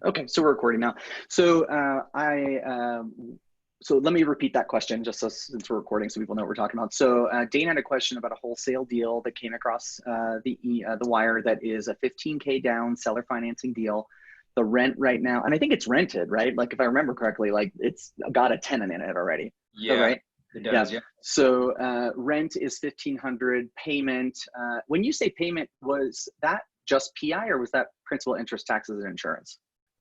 Okay, so we're recording now. So so let me repeat that question just so, since we're recording, so people know what we're talking about. So Dane had a question about a wholesale deal that came across the wire that is a 15K down seller financing deal. The rent right now, and I think it's rented, right? Like if I remember correctly, like it's got a tenant in it already. Is that Yeah, right? it Yeah. does. Yeah. So rent is 1,500. Payment. When you say payment, was that just PI or was that principal, interest, taxes, and insurance?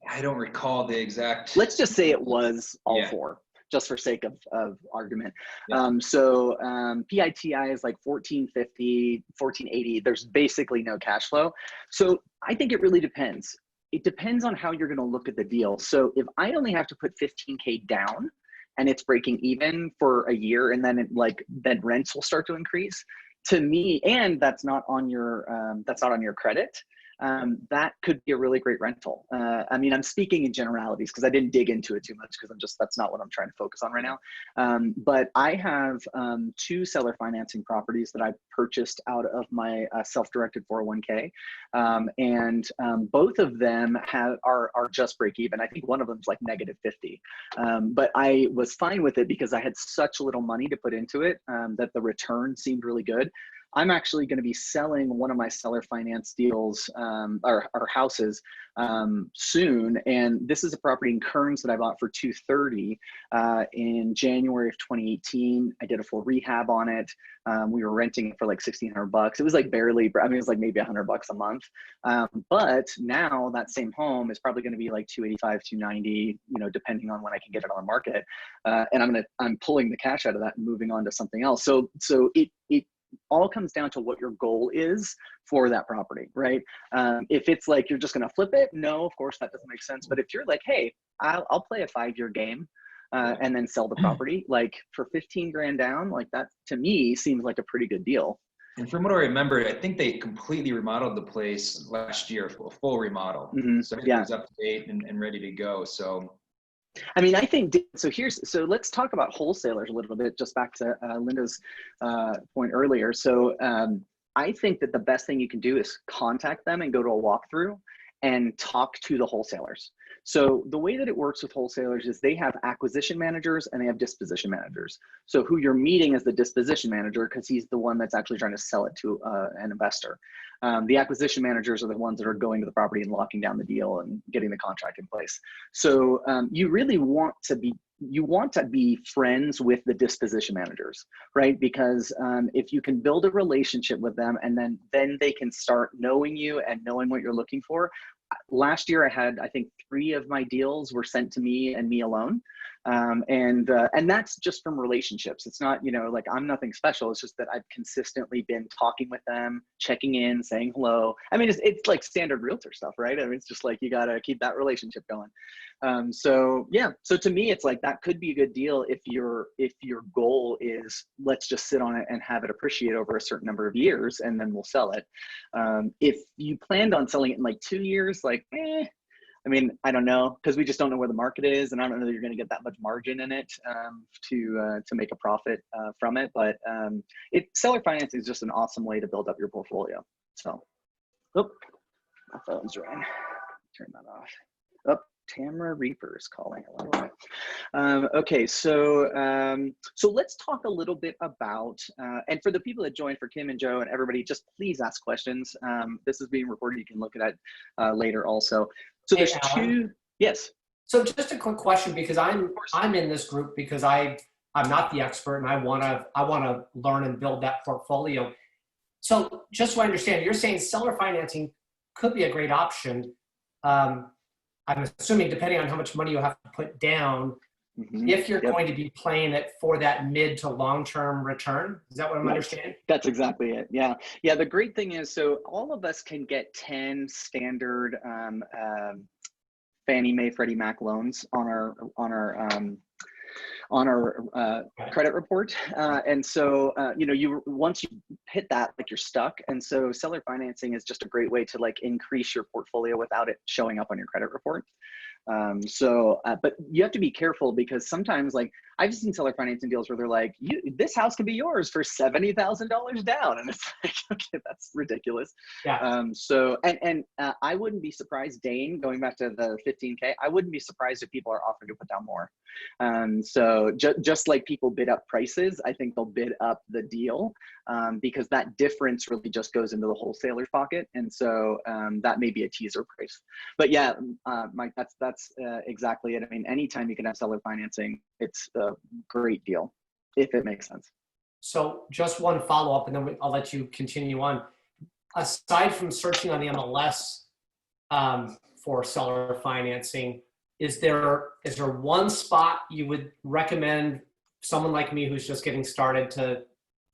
I don't recall the exact. Let's just say it was all Yeah. four, just for sake of argument. Yeah. PITI is like 1450, 1480. There's basically no cash flow. So I think it really depends. It depends on how you're going to look at the deal. So if I only have to put 15K down and it's breaking even for a year, and then then rents will start to increase, to me, and that's not on your credit. That could be a really great rental. I mean, I'm speaking in generalities because I didn't dig into it too much because that's not what I'm trying to focus on right now. But I have two seller financing properties that I purchased out of my self-directed 401k. And both of them are just break even. I think one of them is like -50. But I was fine with it because I had such little money to put into it that the return seemed really good. I'm actually going to be selling one of my seller finance deals or houses soon. And this is a property in Kearns that I bought for $230 in January of 2018. I did a full rehab on it. We were renting it for like $1,600. It was like barely, I mean, it was like maybe $100 a month. But now that same home is probably going to be like 285, 290, depending on when I can get it on the market. And I'm pulling the cash out of that and moving on to something else. So it all comes down to what your goal is for that property, right? If it's like you're just going to flip it, no, of course that doesn't make sense. But if you're like, hey, I'll play a 5-year game and then sell the property, like for 15 grand down, like that to me seems like a pretty good deal. And from what I remember, I think they completely remodeled the place last year, a full remodel. Mm-hmm. So it was up to date and ready to go. So I mean, I think, so let's talk about wholesalers a little bit, just back to Linda's point earlier. So I think that the best thing you can do is contact them and go to a walkthrough and talk to the wholesalers. So the way that it works with wholesalers is they have acquisition managers and they have disposition managers. So who you're meeting is the disposition manager because he's the one that's actually trying to sell it to an investor. The acquisition managers are the ones that are going to the property and locking down the deal and getting the contract in place. So you really want to be friends with the disposition managers, right? Because if you can build a relationship with them and then they can start knowing you and knowing what you're looking for. Last year I think 3 of my deals were sent to me and me alone. And that's just from relationships. It's not, like I'm nothing special. It's just that I've consistently been talking with them, checking in, saying hello. I mean, it's like standard realtor stuff, right? I mean, it's just like, you got to keep that relationship going. So to me, it's like, that could be a good deal if your goal is, let's just sit on it and have it appreciate over a certain number of years, and then we'll sell it. If you planned on selling it in like 2 years, like, I mean, I don't know, because we just don't know where the market is, and I don't know that you're going to get that much margin in it to make a profit from it. But seller financing is just an awesome way to build up your portfolio. So, my phone's ringing. Turn that off. Tamara Reaper is calling. Okay, so let's talk a little bit about, and for the people that joined, for Kim and Joe and everybody, just please ask questions. This is being recorded. You can look at it later also. So there's two. Yes. So just a quick question, because I'm in this group because I'm not the expert and I want to learn and build that portfolio. So just so I understand, you're saying seller financing could be a great option. I'm assuming depending on how much money you have to put down, if you're going to be playing it for that mid to long-term return. Is that what I'm understanding? That's exactly it. Yeah. Yeah. The great thing is, so all of us can get 10 standard Fannie Mae, Freddie Mac loans on on our credit report. And so, once you hit that, like you're stuck. And so seller financing is just a great way to like increase your portfolio without it showing up on your credit report. But you have to be careful because sometimes like I've seen seller financing deals where they're like, this house could be yours for $70,000 down. And it's like, okay, that's ridiculous. Yeah. I wouldn't be surprised, Dane, going back to the 15K, I wouldn't be surprised if people are offering to put down more. Just like people bid up prices, I think they'll bid up the deal because that difference really just goes into the wholesaler's pocket. And so that may be a teaser price. But yeah, Mike, that's exactly it. I mean, anytime you can have seller financing, it's a great deal, if it makes sense. So just one follow-up, and then I'll let you continue on. Aside from searching on the MLS for seller financing, is there one spot you would recommend someone like me who's just getting started to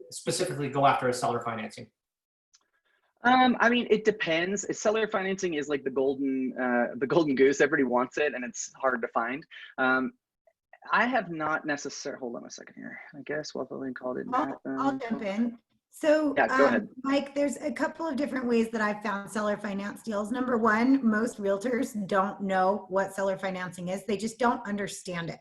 specifically go after a seller financing? I mean, it depends. Seller financing is like the golden goose. Everybody wants it, and it's hard to find. I have not necessarily. Hold on a second here. I guess what the link called it. I'll jump in. So, yeah, go ahead. Mike, there's a couple of different ways that I've found seller finance deals. Number one, most realtors don't know what seller financing is. They just don't understand it.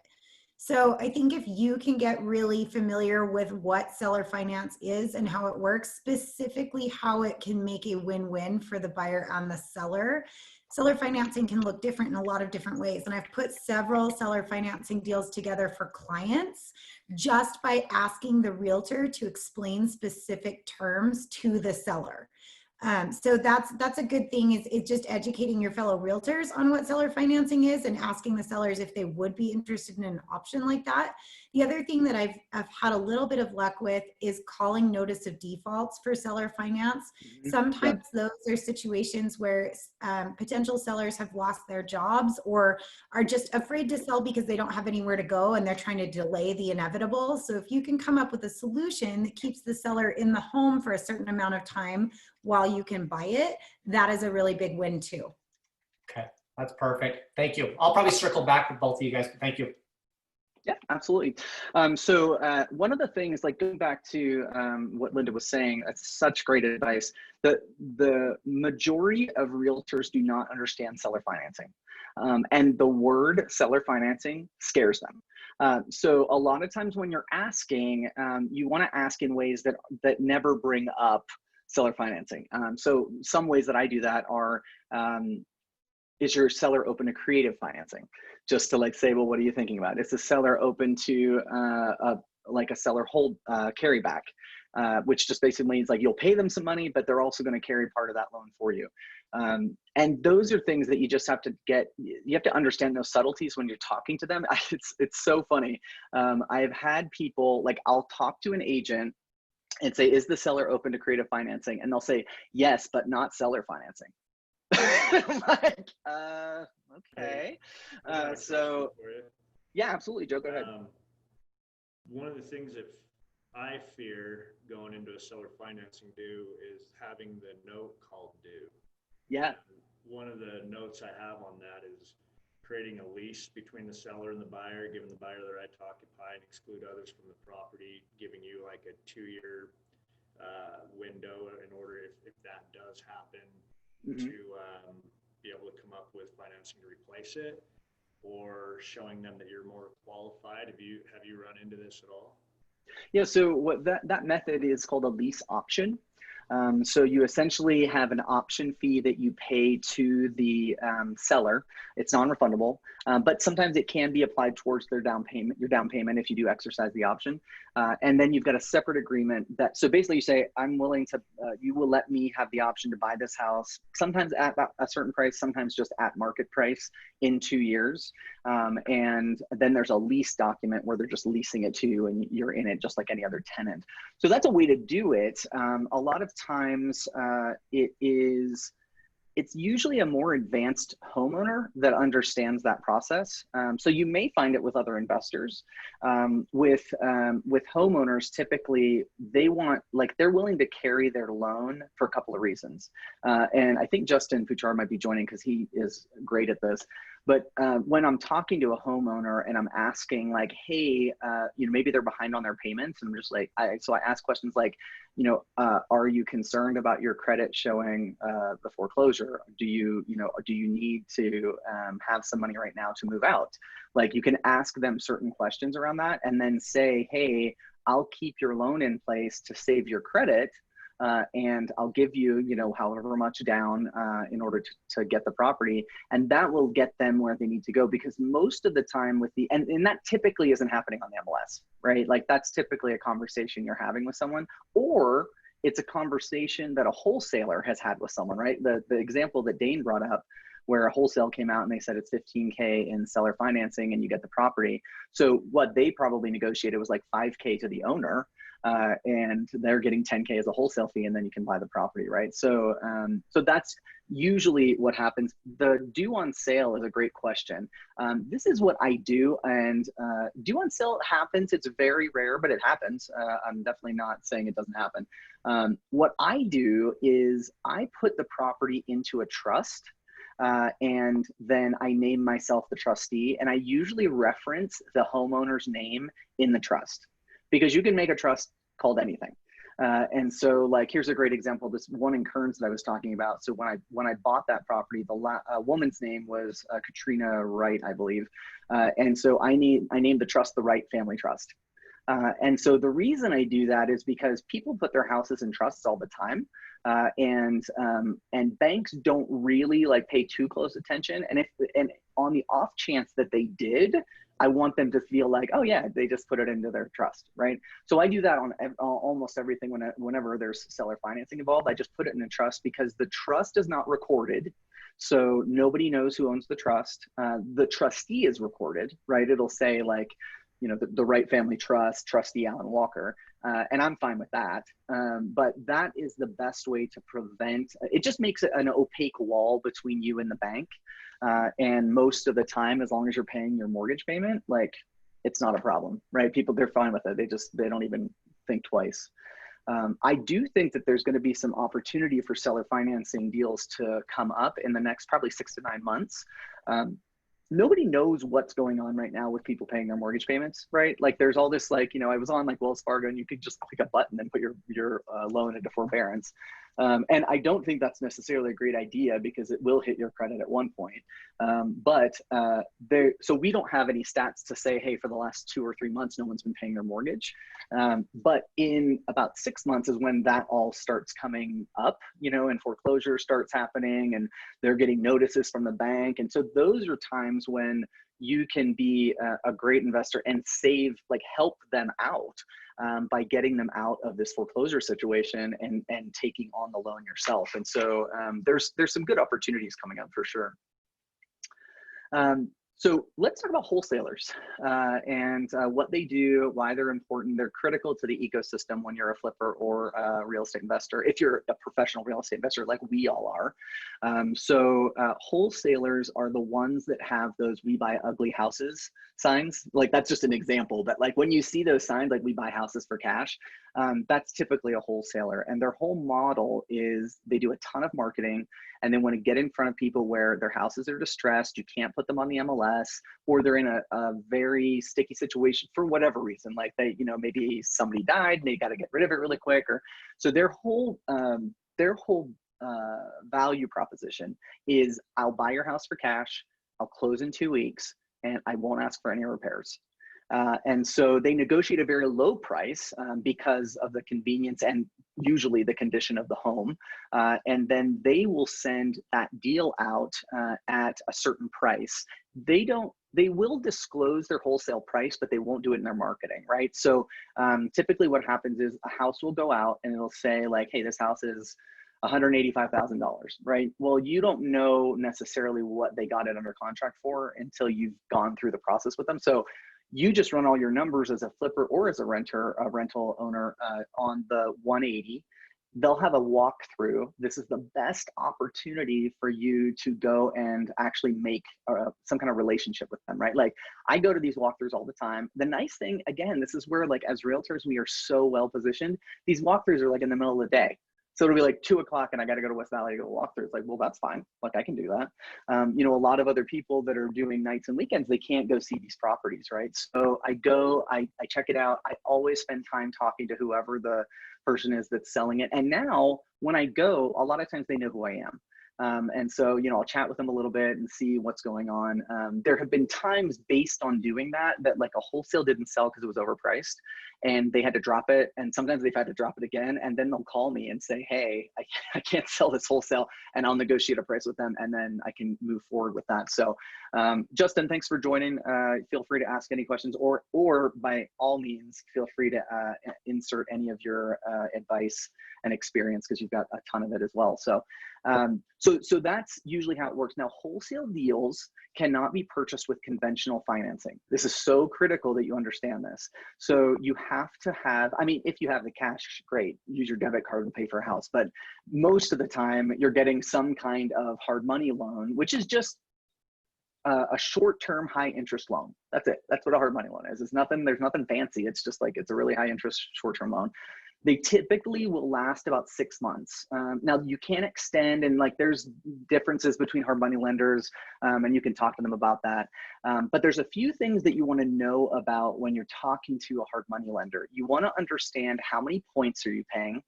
So I think if you can get really familiar with what seller finance is and how it works, specifically how it can make a win-win for the buyer and the seller, seller financing can look different in a lot of different ways. And I've put several seller financing deals together for clients just by asking the realtor to explain specific terms to the seller. So that's a good thing, is it's just educating your fellow realtors on what seller financing is and asking the sellers if they would be interested in an option like that. The other thing that I've had a little bit of luck with is calling notice of defaults for seller finance. Mm-hmm. Sometimes those are situations where potential sellers have lost their jobs or are just afraid to sell because they don't have anywhere to go and they're trying to delay the inevitable. So if you can come up with a solution that keeps the seller in the home for a certain amount of time while you can buy it, that is a really big win too. Okay, that's perfect. Thank you. I'll probably circle back with both of you guys, but thank you. Yeah, absolutely. One of the things, like going back to what Linda was saying, that's such great advice. The majority of realtors do not understand seller financing. And the word seller financing scares them. So a lot of times when you're asking, you want to ask in ways that never bring up seller financing. So some ways that I do that are, is your seller open to creative financing? Just to like say, well, what are you thinking about? Is the seller open to like a seller hold carry back, which just basically means like you'll pay them some money, but they're also going to carry part of that loan for you. And those are things that you just have to get. You have to understand those subtleties when you're talking to them. It's so funny. I've had people, like, I'll talk to an agent and say, is the seller open to creative financing? And they'll say, yes, but not seller financing. I'm like, okay. So yeah, absolutely, Joe, go ahead. One of the things that I fear going into a seller financing due is having the note called due. Yeah. One of the notes I have on that is creating a lease between the seller and the buyer, giving the buyer the right to occupy and exclude others from the property, giving you like a 2-year window in order, if that does happen, mm-hmm. to be able to come up with financing to replace it, or showing them that you're more qualified. Have you run into this at all? Yeah, so what that method is called a lease option. So you essentially have an option fee that you pay to the seller. It's non-refundable, but sometimes it can be applied towards your down payment if you do exercise the option. And then you've got a separate agreement that, so basically you say, I'm willing to, you will let me have the option to buy this house, sometimes at a certain price, sometimes just at market price in 2 years. And then there's a lease document where they're just leasing it to you and you're in it just like any other tenant. So that's a way to do it. A lot of times it's usually a more advanced homeowner that understands that process. So you may find it with other investors. With homeowners, typically they're willing to carry their loan for a couple of reasons. And I think Justin Puchar might be joining because he is great at this. But when I'm talking to a homeowner and I'm asking like, hey, maybe they're behind on their payments, and I'm just like, so I ask questions like, are you concerned about your credit showing the foreclosure? Do you need to have some money right now to move out? Like, you can ask them certain questions around that, and then say, hey, I'll keep your loan in place to save your credit. And I'll give you, however much down in order to get the property. And that will get them where they need to go, because most of the time and that typically isn't happening on the MLS, right? Like, that's typically a conversation you're having with someone, or it's a conversation that a wholesaler has had with someone, right? The example that Dane brought up, where a wholesale came out and they said it's $15K in seller financing and you get the property. So what they probably negotiated was like $5K to the owner. And they're getting $10K as a wholesale fee, and then you can buy the property, right? So that's usually what happens. The due on sale is a great question. This is what I do, and due on sale happens. It's very rare, but it happens. I'm definitely not saying it doesn't happen. What I do is I put the property into a trust, and then I name myself the trustee, and I usually reference the homeowner's name in the trust, because you can make a trust called anything. And so, like, here's a great example. This one in Kearns that I was talking about. So when I bought that property, the woman's name was Katrina Wright, I believe. And so I named the trust the Wright Family Trust. And so the reason I do that is because people put their houses in trusts all the time. And banks don't really like pay too close attention. And on the off chance that they did, I want them to feel like, oh yeah, they just put it into their trust, right? So I do that on almost everything whenever there's seller financing involved. I just put it in a trust, because the trust is not recorded. So nobody knows who owns the trust. The trustee is recorded, right? It'll say like, the Wright Family Trust, trustee Alan Walker. And I'm fine with that. But that is the best way to prevent, it just makes it an opaque wall between you and the bank. And most of the time, as long as you're paying your mortgage payment, like, it's not a problem, right? People, they're fine with it. They don't even think twice. I do think that there's going to be some opportunity for seller financing deals to come up in the next probably 6 to 9 months. Nobody knows what's going on right now with people paying their mortgage payments, right? Like, there's all this, like, I was on like Wells Fargo, and you could just click a button and put your loan into forbearance. And I don't think that's necessarily a great idea, because it will hit your credit at one point. So we don't have any stats to say, hey, for the last 2 or 3 months, no one's been paying their mortgage. But in about 6 months is when that all starts coming up, and foreclosure starts happening, and they're getting notices from the bank. And so those are times when you can be a great investor and help them out by getting them out of this foreclosure situation and taking on the loan yourself. And so there's some good opportunities coming up for sure. So let's talk about wholesalers and what they do, why they're important. They're critical to the ecosystem when you're a flipper or a real estate investor, if you're a professional real estate investor like we all are. Wholesalers are the ones that have those "We Buy Ugly Houses" signs. Like, that's just an example, but like, when you see those signs, like "We buy houses for cash," that's typically a wholesaler. And their whole model is they do a ton of marketing, and they want to get in front of people where their houses are distressed, you can't put them on the MLS, or they're in a very sticky situation for whatever reason. Like, they, maybe somebody died and they got to get rid of it really quick. Or so their whole value proposition is, I'll buy your house for cash, I'll close in 2 weeks, and I won't ask for any repairs. And so they negotiate a very low price because of the convenience and usually the condition of the home. And then they will send that deal out at a certain price. They will disclose their wholesale price, but they won't do it in their marketing, right? So typically what happens is a house will go out and it'll say like, hey, this house is $185,000, right? Well, you don't know necessarily what they got it under contract for until you've gone through the process with them. So you just run all your numbers as a flipper or as a rental owner on the 180. They'll have a walkthrough. This is the best opportunity for you to go and actually make some kind of relationship with them, right? Like, I go to these walkthroughs all the time. The nice thing, again, this is where, like, as realtors, we are so well positioned. These walkthroughs are like in the middle of the day. So it'll be like 2 o'clock and I got to go to West Valley to go walk through. It's like, well, that's fine. Like I can do that. A lot of other people that are doing nights and weekends, they can't go see these properties, right? So I go, I check it out. I always spend time talking to whoever the person is that's selling it. And now when I go, a lot of times they know who I am. And so, I'll chat with them a little bit and see what's going on. There have been times based on doing that like a wholesale didn't sell because it was overpriced and they had to drop it. And sometimes they've had to drop it again. And then they'll call me and say, hey, I can't sell this wholesale, and I'll negotiate a price with them. And then I can move forward with that. So Justin, thanks for joining. Feel free to ask any questions or by all means, feel free to insert any of your advice and experience because you've got a ton of it as well. So so that's usually how it works. Now, wholesale deals cannot be purchased with conventional financing. This is so critical that you understand this. So you have to have, if you have the cash, great, use your debit card and pay for a house. But most of the time you're getting some kind of hard money loan, which is just a short-term high interest loan. That's it. That's what a hard money loan is. There's nothing fancy. It's just like, it's a really high interest short-term loan. They typically will last about 6 months. Now you can extend, and like there's differences between hard money lenders, and you can talk to them about that. But there's a few things that you want to know about when you're talking to a hard money lender. You want to understand how many points are you paying.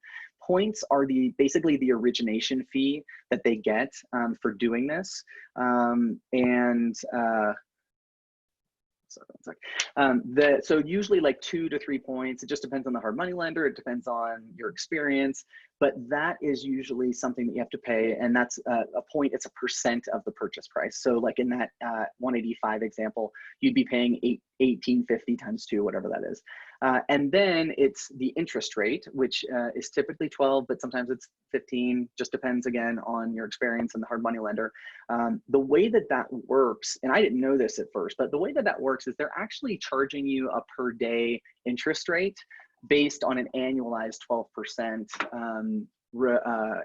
Points are basically the origination fee that they get for doing this. So usually like 2 to 3 points. It just depends on the hard money lender. It depends on your experience, but that is usually something that you have to pay. And that's a point. It's a percent of the purchase price. So like in that 185 example, you'd be paying $18.50 times 2, whatever that is. And then it's the interest rate, which is typically 12, but sometimes it's 15, just depends again on your experience and the hard money lender. The way that works, and I didn't know this at first, but the way that works is they're actually charging you a per day interest rate based on an annualized 12%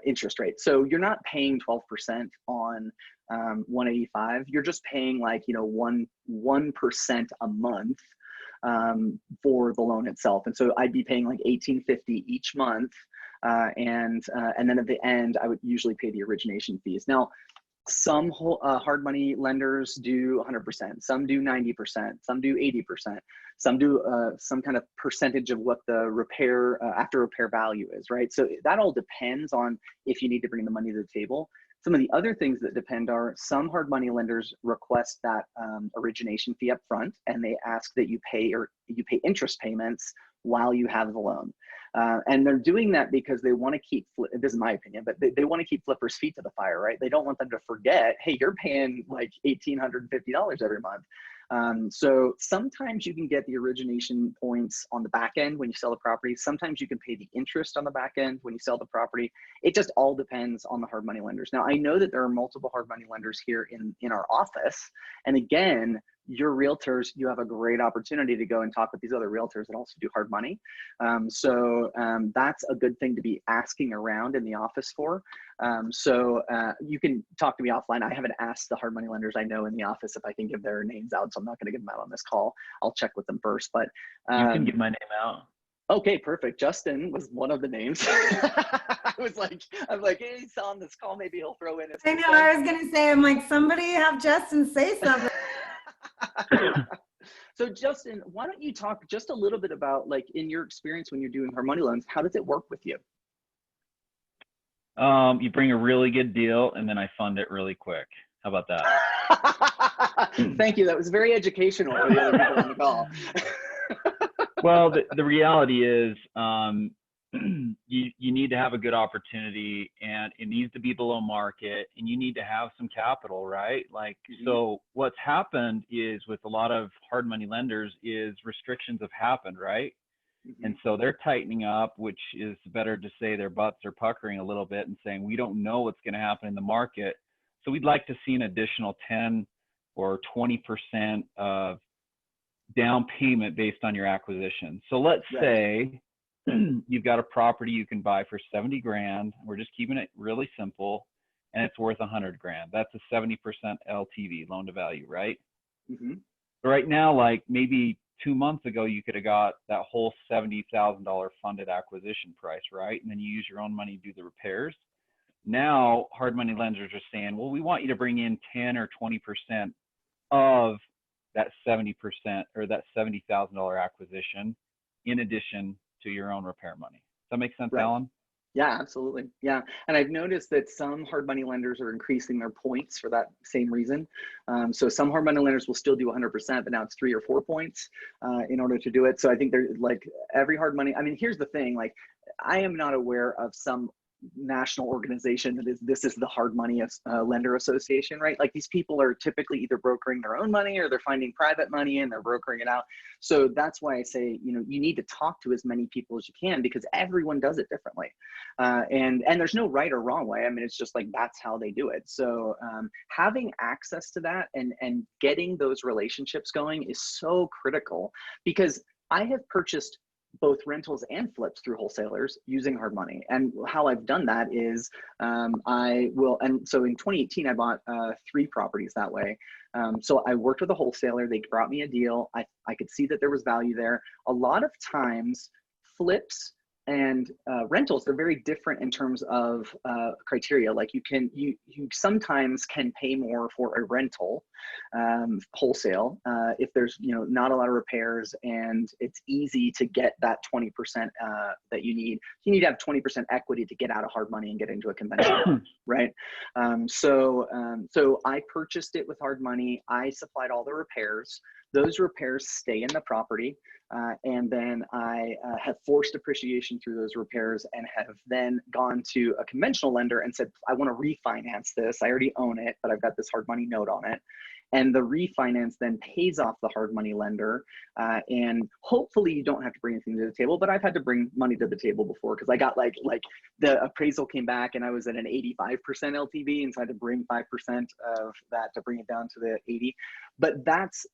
interest rate. So you're not paying 12% on 185. You're just paying like 1% a month for the loan itself. And so I'd be paying like $18.50 each month, and then at the end I would usually pay the origination fees. Now, some hard money lenders do 100%, some do 90%, some do 80%, some do some kind of percentage of what the repair after repair value is, right? So that all depends on if you need to bring the money to the table. Some of the other things that depend are some hard money lenders request that origination fee up front, and they ask that you pay interest payments while you have the loan. And they're doing that because they want to keep, this is my opinion, but they want to keep flippers' feet to the fire, right? They don't want them to forget, hey, you're paying like $1,850 every month. So sometimes you can get the origination points on the back end when you sell the property. Sometimes you can pay the interest on the back end when you sell the property. It just all depends on the hard money lenders. Now, I know that there are multiple hard money lenders here in our office. And again, your realtors, you have a great opportunity to go and talk with these other realtors that also do hard money. So that's a good thing to be asking around in the office for. So you can talk to me offline. I haven't asked the hard money lenders I know in the office if I can give their names out, so I'm not going to give them out on this call. I'll check with them first. But you can give my name out. Okay, perfect. Justin was one of the names. I'm like, hey, he's on this call. Maybe he'll throw in his. I know. I was gonna say, I'm like, somebody have Justin say something. So Justin, why don't you talk just a little bit about, like, in your experience when you're doing hard money loans, how does it work with you? You bring a really good deal and then I fund it really quick. How about that? Thank you. That was very educational for the other people on the call. Well, the reality is you need to have a good opportunity, and it needs to be below market, and you need to have some capital, right? Like, so what's happened is with a lot of hard money lenders is restrictions have happened, right? And so they're tightening up, which is better to say their butts are puckering a little bit and saying, we don't know what's going to happen in the market. So we'd like to see an additional 10 or 20% of down payment based on your acquisition. So let's say you've got a property you can buy for 70 grand. We're just keeping it really simple, and it's worth 100 grand. That's a 70% LTV, loan to value, right? So right now, like maybe 2 months ago, you could have got that whole $70,000 funded acquisition price, right? And then you use your own money to do the repairs. Now, hard money lenders are saying, well, we want you to bring in 10 or 20% of that 70% or that $70,000 acquisition in addition to your own repair money. Does that make sense, Right. Alan? Yeah, absolutely. Yeah. And I've noticed that some hard money lenders are increasing their points for that same reason. So some hard money lenders will still do 100%, but now it's 3 or 4 points in order to do it. So I think there's like every hard money. I mean, here's the thing, like I am not aware of some national organization that is, this is the hard money lender association, right? Like these people are typically either brokering their own money or they're finding private money and they're brokering it out. So that's why I say, you know, you need to talk to as many people as you can because everyone does it differently. And there's no right or wrong way. I mean, it's just like, that's how they do it. So having access to that and getting those relationships going is so critical because I have purchased both rentals and flips through wholesalers using hard money. And how I've done that is and so in 2018, I bought 3 properties that way. So I worked with a wholesaler, they brought me a deal. I could see that there was value there. A lot of times flips and rentals, they're very different in terms of criteria. Like you sometimes can pay more for a rental wholesale if there's, you know, not a lot of repairs and it's easy to get that 20% that you need. You need to have 20% equity to get out of hard money and get into a conventional, right? So I purchased it with hard money. I supplied all the repairs. Those repairs stay in the property. And then I have forced appreciation through those repairs and have then gone to a conventional lender and said, I want to refinance this. I already own it, but I've got this hard money note on it. And the refinance then pays off the hard money lender. And hopefully you don't have to bring anything to the table, but I've had to bring money to the table before because I got like the appraisal came back and I was at an 85% LTV. And so I had to bring 5% of that to bring it down to the 80. But that's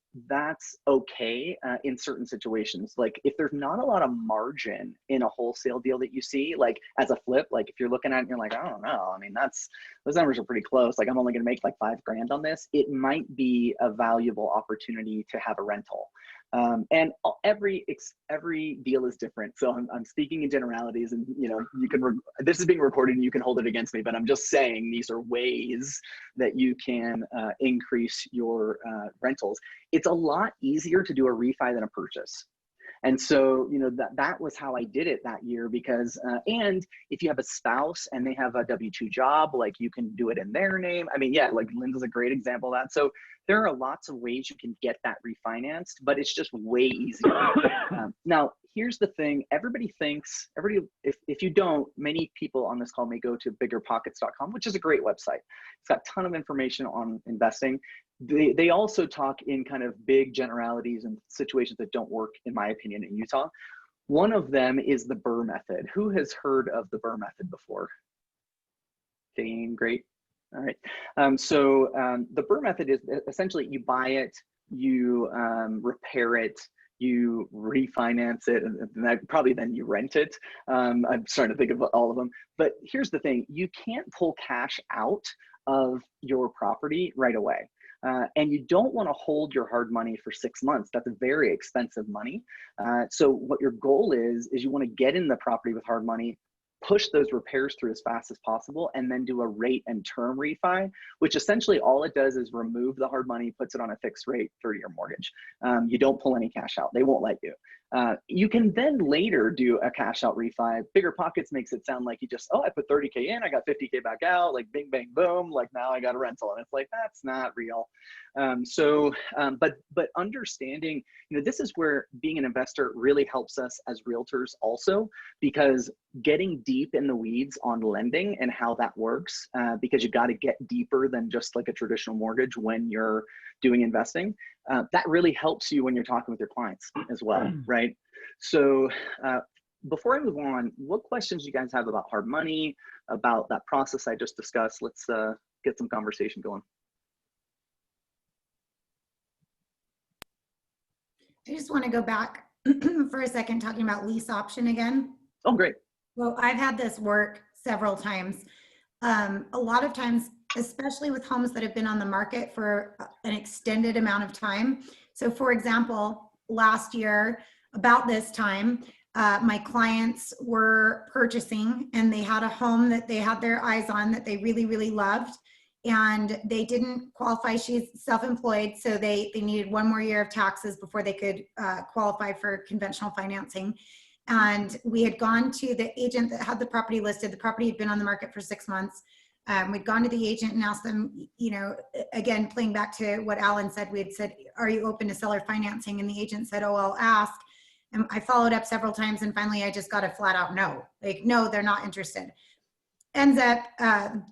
okay in certain situations. Like if there's not a lot of margin in a wholesale deal that you see, like as a flip, like if you're looking at it and you're like, I don't know, I mean, those numbers are pretty close. Like I'm only gonna make like $5,000 on this. It might be a valuable opportunity to have a rental. And every deal is different. So I'm speaking in generalities and, you know, this is being recorded and you can hold it against me, but I'm just saying these are ways that you can increase your rentals. It's a lot easier to do a refi than a purchase. And so, you know, that was how I did it that year because, and if you have a spouse and they have a W-2 job, like you can do it in their name. I mean, yeah, like Linda's a great example of that. So there are lots of ways you can get that refinanced, but it's just way easier. Now, here's the thing. Everybody thinks, if you don't, many people on this call may go to biggerpockets.com, which is a great website. It's got a ton of information on investing. They also talk in kind of big generalities and situations that don't work, in my opinion, in Utah. One of them is the BRRRR method. Who has heard of the BRRRR method before? Dane, great. All right. The BRRRR method is essentially you buy it, you repair it, you refinance it, and probably then you rent it. I'm starting to think of all of them. But here's the thing. You can't pull cash out of your property right away. And you don't want to hold your hard money for 6 months. That's very expensive money. So what your goal is you want to get in the property with hard money, push those repairs through as fast as possible, and then do a rate and term refi, which essentially all it does is remove the hard money, puts it on a fixed rate 30-year mortgage. You don't pull any cash out. They won't let you. You can then later do a cash out refi. BiggerPockets makes it sound like you just, I put 30K in, I got 50K back out, like bing, bang, boom, like now I got a rental. And it's like, that's not real. But understanding, you know, this is where being an investor really helps us as realtors also, because getting deep in the weeds on lending and how that works, because you got to get deeper than just like a traditional mortgage when you're doing investing. That really helps you when you're talking with your clients as well, right? So before I move on, what questions do you guys have about hard money, about that process I just discussed? Let's get some conversation going. I just want to go back for a second talking about lease option again. Oh, great. Well, I've had this work several times. A lot of times, especially with homes that have been on the market for an extended amount of time. So for example, last year, about this time, my clients were purchasing and they had a home that they had their eyes on that they really, really loved. And they didn't qualify. She's self-employed, so they needed 1 more year of taxes before they could qualify for conventional financing. And we had gone to the agent that had the property listed. The property had been on the market for 6 months. We'd gone to the agent and asked them, you know, again, playing back to what Alan said, we had said, are you open to seller financing? And the agent said, oh, I'll ask. And I followed up several times, and finally I just got a flat out no. Like, no, they're not interested. Ends up,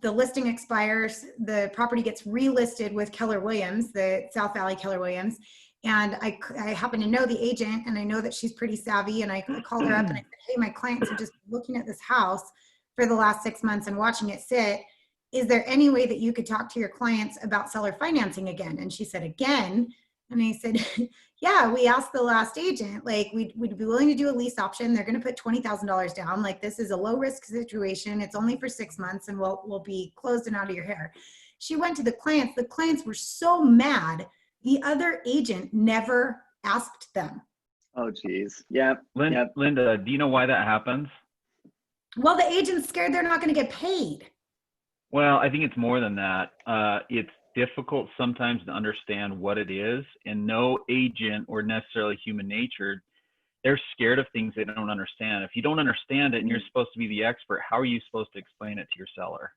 the listing expires, the property gets relisted with Keller Williams, the South Valley Keller Williams. And I happen to know the agent, and I know that she's pretty savvy. And I called her up and I said, hey, my clients are just looking at this house for the last 6 months and watching it sit. Is there any way that you could talk to your clients about seller financing again? And she said, again. And I said, yeah, we asked the last agent, like, we'd be willing to do a lease option. They're going to put $20,000 down. Like, this is a low risk situation. It's only for 6 months and we'll be closed and out of your hair. She went to the clients. The clients were so mad. The other agent never asked them. Oh, geez. Yeah. Linda, do you know why that happens? Well, the agent's scared they're not going to get paid. Well, I think it's more than that. It's difficult sometimes to understand what it is, and no agent or necessarily human nature, they're scared of things they don't understand. If you don't understand it and you're supposed to be the expert, how are you supposed to explain it to your seller?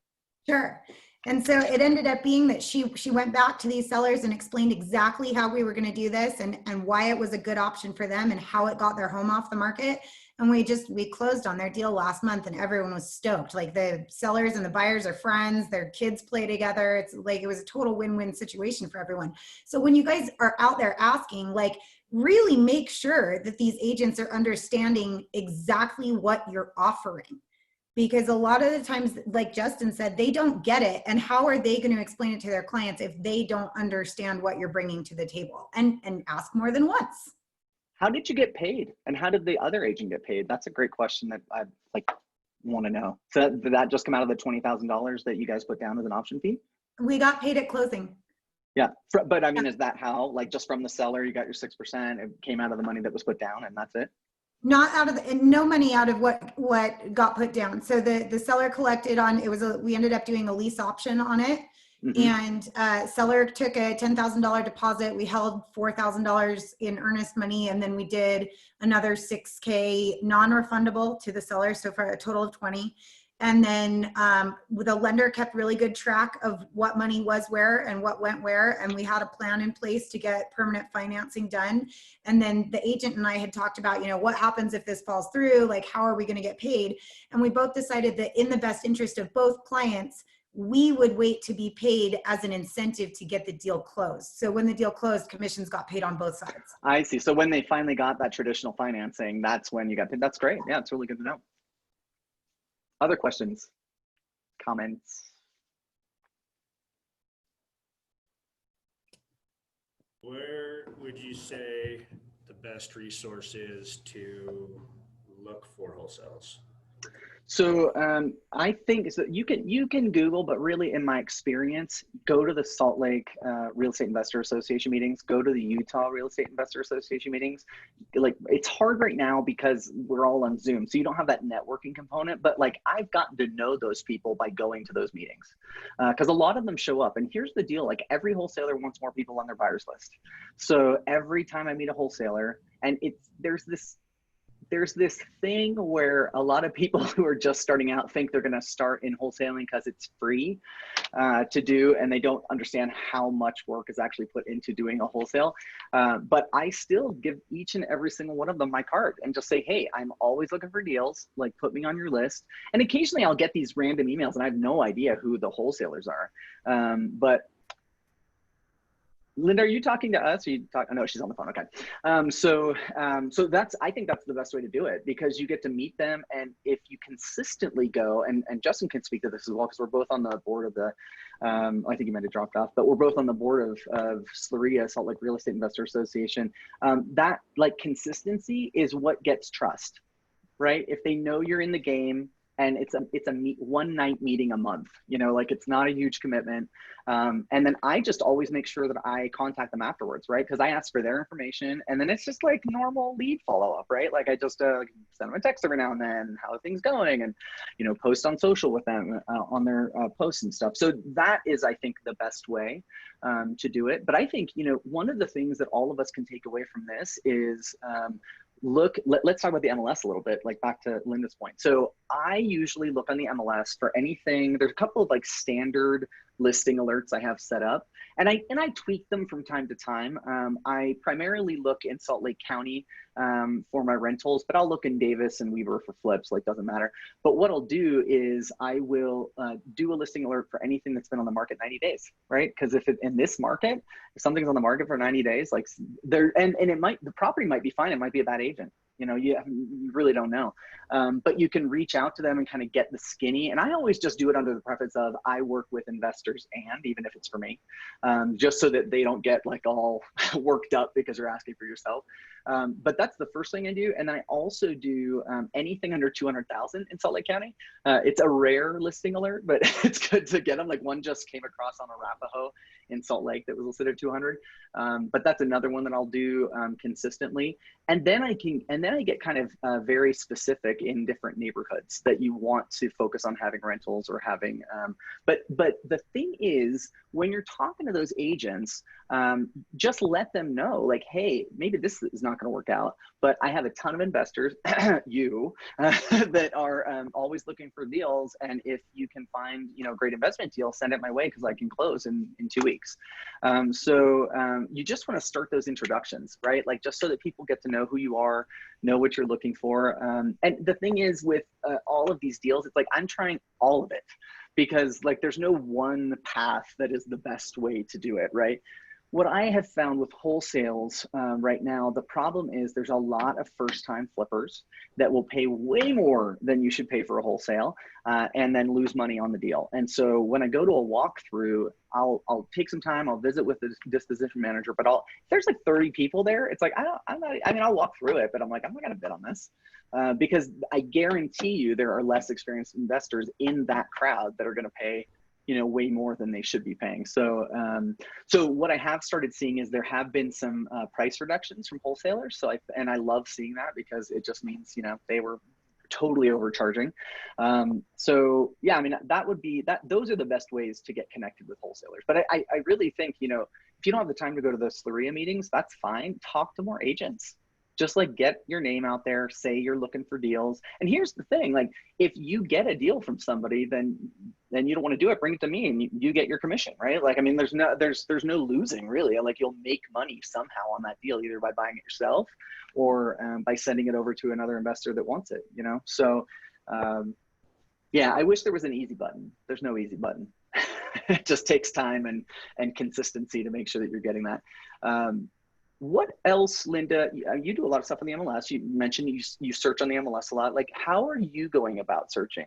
Sure. And so it ended up being that she went back to these sellers and explained exactly how we were going to do this and why it was a good option for them and how it got their home off the market. And we closed on their deal last month and everyone was stoked. Like, the sellers and the buyers are friends, their kids play together. It's like, it was a total win-win situation for everyone. So when you guys are out there asking, like, really make sure that these agents are understanding exactly what you're offering. Because a lot of the times, like Justin said, they don't get it. And how are they going to explain it to their clients if they don't understand what you're bringing to the table? And ask more than once. How did you get paid? And how did the other agent get paid? That's a great question that I want to know. So did that just come out of the $20,000 that you guys put down as an option fee? We got paid at closing. Yeah, but I mean, is that how, like, just from the seller, you got your 6%, it came out of the money that was put down and that's it? Not out of and no money out of what got put down. So the seller collected on, we ended up doing a lease option on it. Mm-hmm. And seller took a $10,000 deposit. We held $4,000 in earnest money, and then we did another $6K non-refundable to the seller, so for a total of 20. And then the lender kept really good track of what money was where and what went where, and we had a plan in place to get permanent financing done. And then the agent and I had talked about, you know, what happens if this falls through, like, how are we going to get paid? And we both decided that in the best interest of both clients, we would wait to be paid as an incentive to get the deal closed. So when the deal closed, commissions got paid on both sides. I see. So when they finally got that traditional financing, that's when you got paid. That's great. Yeah, it's really good to know. Other questions, comments? Where would you say the best resource is to look for wholesales? So I think so you can Google, but really in my experience, go to the Salt Lake Real Estate Investor Association meetings, go to the Utah Real Estate Investor Association meetings. Like, it's hard right now because we're all on Zoom, so you don't have that networking component, but like, I've gotten to know those people by going to those meetings because a lot of them show up. And here's the deal, like, every wholesaler wants more people on their buyers list. So every time I meet a wholesaler, and there's this thing where a lot of people who are just starting out think they're going to start in wholesaling because it's free to do, and they don't understand how much work is actually put into doing a wholesale. But I still give each and every single one of them my card and just say, hey, I'm always looking for deals, like, put me on your list. And occasionally I'll get these random emails and I have no idea who the wholesalers are. But Linda, are you talking to us? No, she's on the phone. Okay. So I think that's the best way to do it, because you get to meet them. And if you consistently go, and Justin can speak to this as well, because we're both on the board of the, I think he might have dropped off, but we're both on the board of SLRIA, Salt Lake Real Estate Investor Association. That, like, consistency is what gets trust, right? If they know you're in the game, and it's a one night meeting a month, you know, like it's not a huge commitment. And then I just always make sure that I contact them afterwards, right? Because I ask for their information, and then it's just like normal lead follow-up, right? Like I just send them a text every now and then, how are things going, and, you know, post on social with them on their posts and stuff. So that is, I think, the best way to do it. But I think, you know, one of the things that all of us can take away from this is let's talk about the MLS a little bit, like back to Linda's point. So I usually look on the MLS for anything. There's a couple of like standard listing alerts I have set up, and I tweak them from time to time. I primarily look in Salt Lake County for my rentals, but I'll look in Davis and Weber for flips, like doesn't matter. But what I'll do is I will do a listing alert for anything that's been on the market 90 days, right? Because if in this market, if something's on the market for 90 days, like and it might, the property might be fine, it might be a bad agent. You know, you really don't know. But you can reach out to them and kind of get the skinny. And I always just do it under the preface of I work with investors, and even if it's for me, just so that they don't get like all worked up because you're asking for yourself. But that's the first thing I do. And then I also do anything under 200,000 in Salt Lake County. It's a rare listing alert, but it's good to get them. Like one just came across on Arapahoe in Salt Lake that was listed at 200. But that's another one that I'll do consistently. And then I get kind of very specific in different neighborhoods that you want to focus on having rentals or having, but the thing is, when you're talking to those agents, just let them know, like, hey, maybe this is not going to work out, but I have a ton of investors, that are always looking for deals. And if you can find, you know, a great investment deal, send it my way because I can close in 2 weeks. So you just want to start those introductions, right? Like just so that people get to know who you are, know what you're looking for. And the thing is with all of these deals, it's like I'm trying all of it because like there's no one path that is the best way to do it, right? What I have found with wholesales right now, the problem is there's a lot of first-time flippers that will pay way more than you should pay for a wholesale and then lose money on the deal. And so when I go to a walkthrough, I'll take some time, I'll visit with the disposition manager, but if there's like 30 people there, it's like, I'll walk through it, but I'm like, I'm not gonna bid on this because I guarantee you there are less experienced investors in that crowd that are gonna pay, you know, way more than they should be paying. So, so what I have started seeing is there have been some price reductions from wholesalers. So I love seeing that because it just means, you know, they were totally overcharging. So yeah, I mean, those are the best ways to get connected with wholesalers. But I really think, you know, if you don't have the time to go to those Sleria meetings, that's fine. Talk to more agents. Just like get your name out there, say you're looking for deals. And here's the thing, like if you get a deal from somebody, then you don't want to do it, bring it to me and you get your commission, right? Like, I mean, there's no losing really. Like you'll make money somehow on that deal, either by buying it yourself or by sending it over to another investor that wants it, you know? So yeah, I wish there was an easy button. There's no easy button. It just takes time and consistency to make sure that you're getting that. What else, Linda? You do a lot of stuff on the MLS. You mentioned you search on the MLS a lot. Like, how are you going about searching?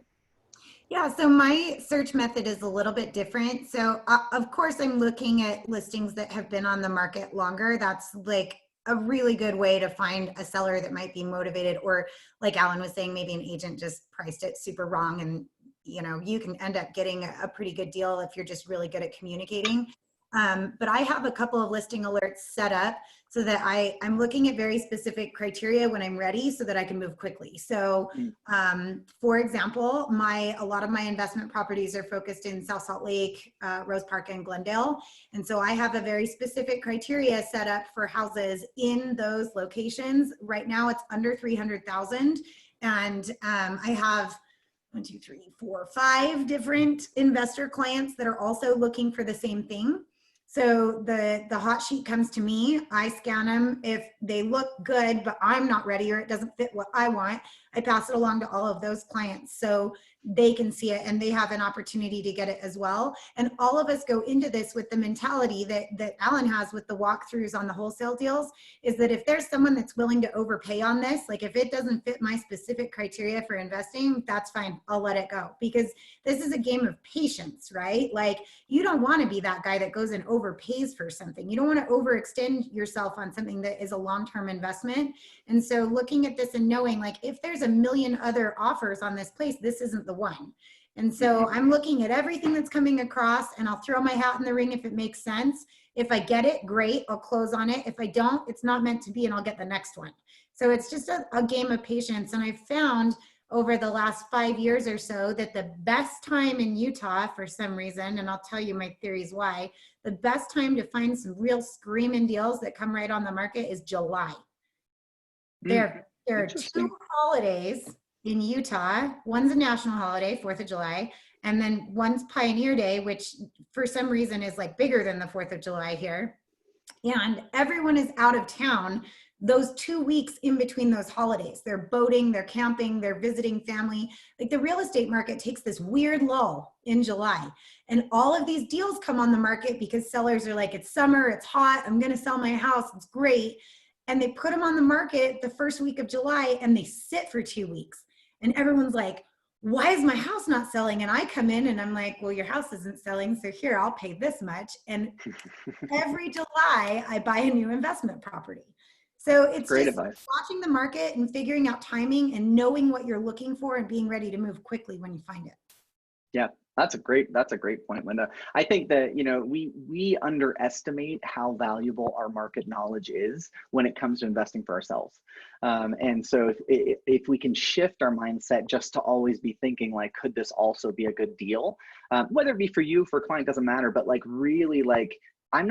Yeah, so my search method is a little bit different. So of course, I'm looking at listings that have been on the market longer. That's like a really good way to find a seller that might be motivated, or like Alan was saying, maybe an agent just priced it super wrong, and you know, you can end up getting a pretty good deal if you're just really good at communicating. But I have a couple of listing alerts set up so that I'm looking at very specific criteria when I'm ready so that I can move quickly. So for example, a lot of my investment properties are focused in South Salt Lake, Rose Park, and Glendale. And so I have a very specific criteria set up for houses in those locations. Right now it's under 300,000. And I have 1, 2, 3, 4, 5 different investor clients that are also looking for the same thing. So the hot sheet comes to me, I scan them. If they look good, but I'm not ready or it doesn't fit what I want, I pass it along to all of those clients so they can see it and they have an opportunity to get it as well. And all of us go into this with the mentality that Alan has with the walkthroughs on the wholesale deals, is that if there's someone that's willing to overpay on this, like if it doesn't fit my specific criteria for investing, that's fine, I'll let it go. Because this is a game of patience, right? Like you don't want to be that guy that goes and overpays for something. You don't want to overextend yourself on something that is a long-term investment. And so looking at this and knowing, like, if there's a million other offers on this place. This isn't the one. And so I'm looking at everything that's coming across, and I'll throw my hat in the ring if it makes sense. If I get it, great, I'll close on it. If I don't, it's not meant to be, and I'll get the next one. So it's just a game of patience. And I've found over the last 5 years or so that the best time in Utah, for some reason, and I'll tell you my theories why, the best time to find some real screaming deals that come right on the market is July. There are 2 holidays in Utah. One's a national holiday, 4th of July, and then one's Pioneer Day, which for some reason is like bigger than the 4th of July here. And everyone is out of town those 2 weeks in between those holidays. They're boating, they're camping, they're visiting family. Like the real estate market takes this weird lull in July. And all of these deals come on the market because sellers are like, it's summer, it's hot, I'm gonna sell my house, it's great. And they put them on the market the first week of July and they sit for 2 weeks. And everyone's like, why is my house not selling? And I come in and I'm like, well, your house isn't selling, so here, I'll pay this much. And every July, I buy a new investment property. So it's Great just advice. watching the market and figuring out timing and knowing what you're looking for and being ready to move quickly when you find it. Yeah, that's a great point, Linda. I think that, we underestimate how valuable our market knowledge is when it comes to investing for ourselves. And so if we can shift our mindset just to always be thinking like, could this also be a good deal? Whether it be for you, for a client, doesn't matter, but like really like, I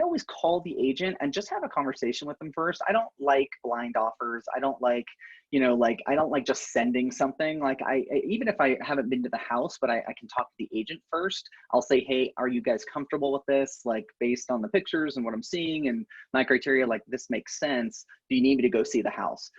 always call the agent and just have a conversation with them first. I don't like blind offers. I don't like, I don't like just sending something. Like even if I haven't been to the house, but I can talk to the agent first. I'll say, hey, are you guys comfortable with this? Like based on the pictures and what I'm seeing and my criteria, like this makes sense. Do you need me to go see the house?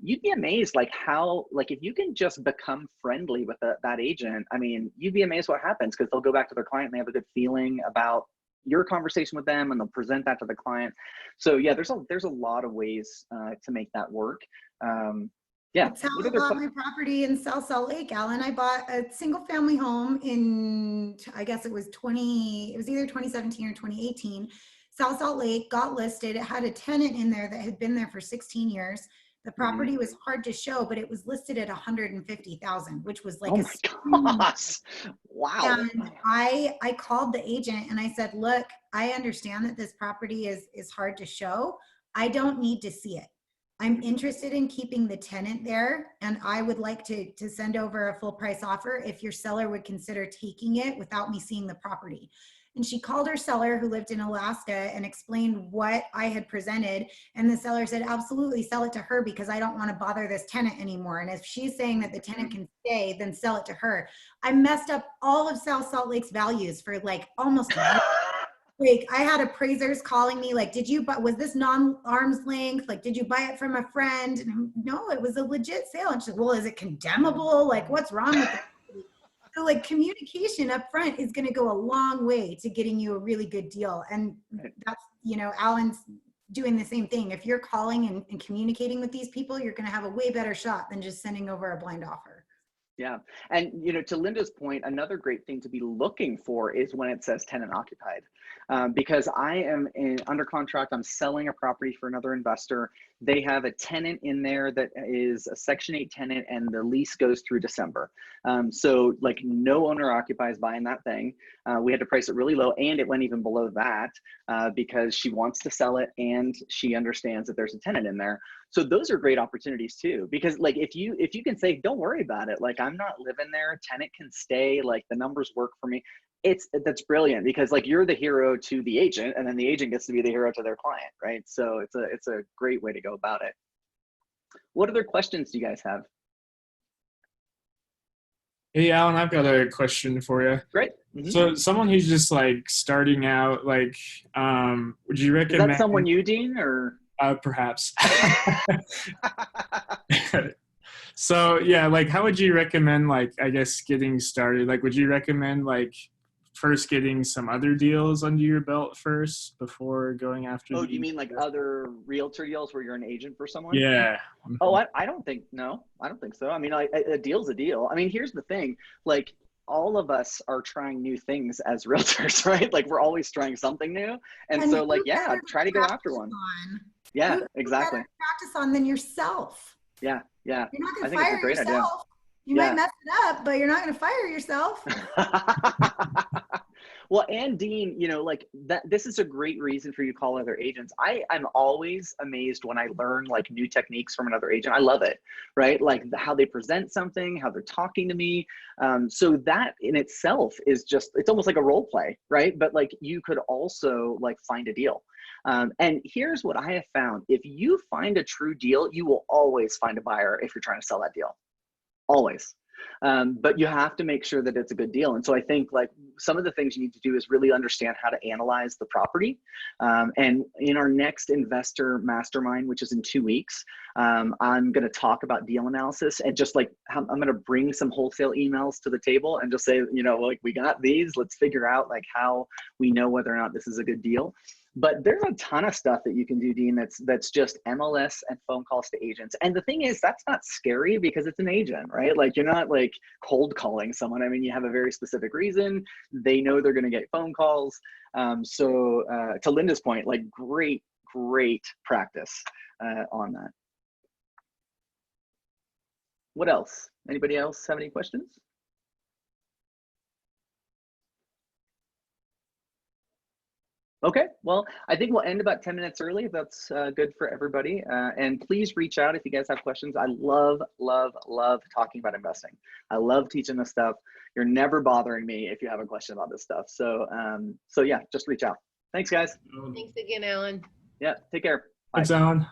You'd be amazed like how, like if you can just become friendly with that agent, I mean, you'd be amazed what happens because they'll go back to their client and they have a good feeling about your conversation with them and they'll present that to the client. So yeah, there's a lot of ways to make that work. Yeah. That's how I bought my property in South Salt Lake, Alan. I bought a single family home in, I guess it was either 2017 or 2018. South Salt Lake got listed. It had a tenant in there that had been there for 16 years. The property was hard to show, but it was listed at $150,000, which was like, oh my gosh, wow. And I called the agent and I said, look, I understand that this property is hard to show. I don't need to see it. I'm interested in keeping the tenant there, and I would like to send over a full price offer if your seller would consider taking it without me seeing the property. And she called her seller who lived in Alaska and explained what I had presented. And the seller said, absolutely, sell it to her because I don't want to bother this tenant anymore. And if she's saying that the tenant can stay, then sell it to her. I messed up all of South Salt Lake's values for like almost a year. Like I had appraisers calling me like, was this non-arm's length? Like, did you buy it from a friend? And no, it was a legit sale. And she's like, well, is it condemnable? Like, what's wrong with it? So like communication up front is going to go a long way to getting you a really good deal. And that's, Alan's doing the same thing. If you're calling and communicating with these people, you're going to have a way better shot than just sending over a blind offer. Yeah. And, to Linda's point, another great thing to be looking for is when it says tenant occupied. Because I am under contract, I'm selling a property for another investor. They have a tenant in there that is a Section 8 tenant and the lease goes through December. So like no owner occupies buying that thing. We had to price it really low and it went even below that because she wants to sell it and she understands that there's a tenant in there. So those are great opportunities too, because like if you can say, don't worry about it, like I'm not living there, tenant can stay, like the numbers work for me. That's brilliant because like you're the hero to the agent and then the agent gets to be the hero to their client, right? So it's a great way to go about it. What other questions do you guys have? Hey, Alan, I've got a question for you. Great. Mm-hmm. So someone who's just like starting out, like, would you recommend? Is that someone you, Dean, or? Perhaps. So yeah, like how would you recommend, like, I guess getting started? Like, would you recommend like first getting some other deals under your belt first before going after? Oh, do you mean like other realtor deals where you're an agent for someone? Yeah. Oh, I don't think so. I mean, a deal's a deal. I mean, here's the thing, like all of us are trying new things as realtors, right? Like we're always trying something new. And so like, yeah, try to go after one. Yeah, exactly. Practice on than yourself. Yeah. Yeah. You're not I going to think it's a fire great idea. yourself. You Yeah. might mess it up, but you're not going to fire yourself. Well, and Dean, you know, like that, this is a great reason for you to call other agents. I'm always amazed when I learn like new techniques from another agent. I love it, right? Like how they present something, how they're talking to me. So that in itself is just, it's almost like a role play, right? But like you could also like find a deal. And here's what I have found. If you find a true deal, you will always find a buyer if you're trying to sell that deal. Always. But you have to make sure that it's a good deal. And so I think like some of the things you need to do is really understand how to analyze the property. And in our next investor mastermind, which is in 2 weeks, I'm going to talk about deal analysis and just like I'm going to bring some wholesale emails to the table and just say, you know, like we got these, let's figure out like how we know whether or not this is a good deal. But there's a ton of stuff that you can do, Dean, that's just MLS and phone calls to agents. And the thing is, that's not scary because it's an agent, right? Like you're not like cold calling someone. I mean, you have a very specific reason. They know they're going to get phone calls. So to Linda's point, like great practice on that. What else? Anybody else have any questions? Okay, well, I think we'll end about 10 minutes early if that's good for everybody. And please reach out if you guys have questions. I love talking about investing. I love teaching this stuff. You're never bothering me if you have a question about this stuff. So, so yeah, just reach out. Thanks, guys. Thanks again, Alan. Yeah, take care. Bye. Thanks, Alan.